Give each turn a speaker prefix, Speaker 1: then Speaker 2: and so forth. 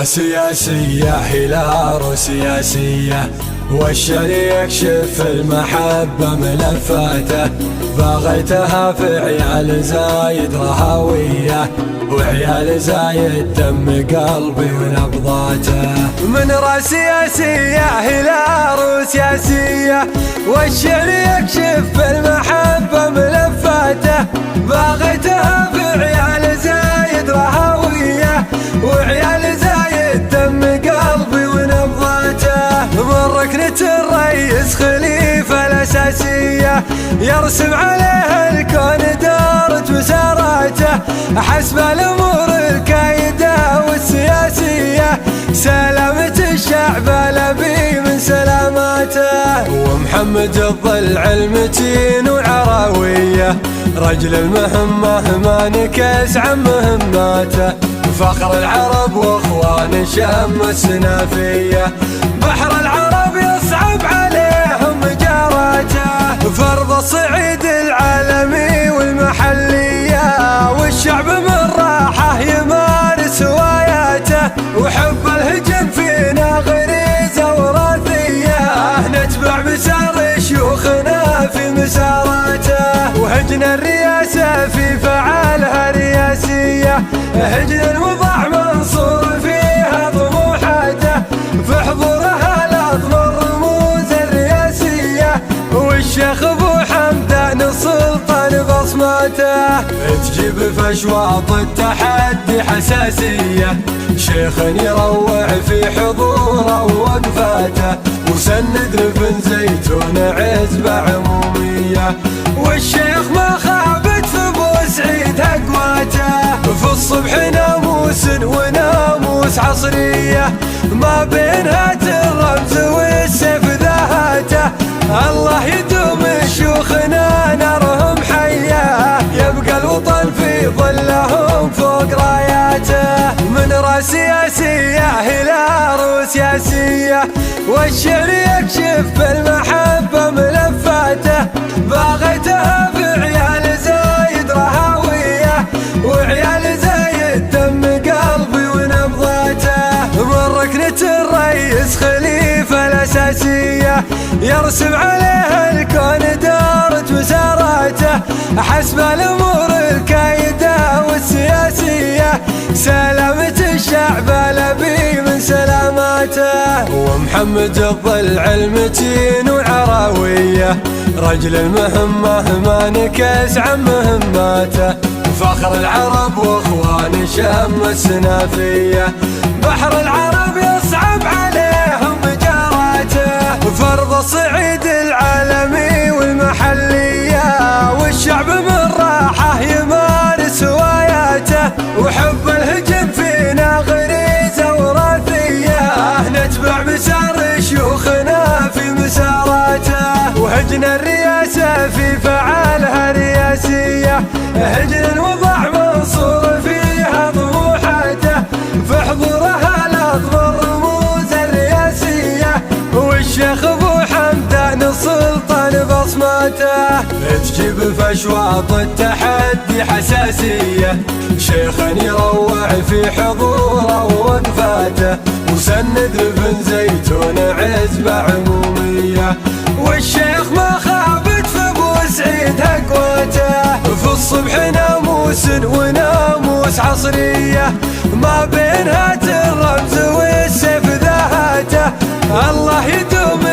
Speaker 1: سياسية هلال سياسية، والشعر يكشف المحبة ملفاته، باغيتها في عيال زايد رهوية، وعيال زايد دم قلبي ونبضاته. من سياسية هلال سياسية، والشعر يكشف المحبة ملفاته، باغيتها في عيال زايد رهوية، وعيال زايد دم قلبي ونبضاته. من ركنة الرئيس خليفة الأساسية، يرسم عليها الكون دارت وساراته، حسب الأمور الكايدة والسياسية، سلامة الشعب لبي من سلاماته. ومحمد الضلع المتين وعراوية، رجل المهمة ما نكس عن مهماته، فخر العرب واخوان شم السنافية، بحر العرب يصعب عليهم جاراته، فرض الصعيد العالمي والمحلية، والشعب من راحه يمارس هواياته، وحب الهجم فينا غريزة وراثية، نتبع مسار شيوخنا في مساراته. وهجنا الرياسة في فعالها رياسية، هجنا الوضع منصور فيها طموحاته، في حضورها الأطمر رموز الرياسية، والشيخ ابو حمدان السلطان بصماته. تجيب في اشواط التحدي حساسية، شيخ يروع في حضوره ووقفاته، وسند لبن زيتون عزبة عمومية، والشيخ ما خابت في بوسعيد اقواته، في الصبح ناموس وناموس عصرية، ما بين هات الرمز والسيف ذاهاته. الله يدوم شيوخنا نارهم حية، يبقى الوطن في ظلهم فوق راياته. من سياسية هلال سياسية، والشعر يكشف بالمحبة ملفاته، باغيتها في عيال زايد رهوية، وعيال زايد دم قلبي ونبضاته. من ركنة الرئيس خليفة الأساسية، يرسم عليها الكون دارت وساراته، حسب الأمور الكايدة والسياسية، سلامة الشعب لبي من سلاماته. ومحمد الضلع المتين وعراوية، رجل المهمة ما نكس عن مهماته، فخر العرب واخوان شم السنافية، بحر العرب يصعب عليهم جاراته، فرض الصعيد العالمي والمحلية، والشعب من راحه يمارس هواياته، وحب الهجم فينا غريزة وراثية، نتبع مسار شيوخنا في مساراته. وهجنا الرياسة في فعالها رياسية، هجنا الوضع منصور فيها طموحاته، في حضورها الأطمر رموز الرياسية، والشيخ ابو حمدان السلطان بصماته. تجيب في اشواط التحدي حساسية، شيخ يروع في حضوره ووقفاته، وسند لبن زيتون عزبة عمومية، والشيخ ما خابت في بوسعيد اقواته، في الصبح ناموس وناموس عصرية، ما بين هات الرمز والسيف ذاهاته. الله يدوم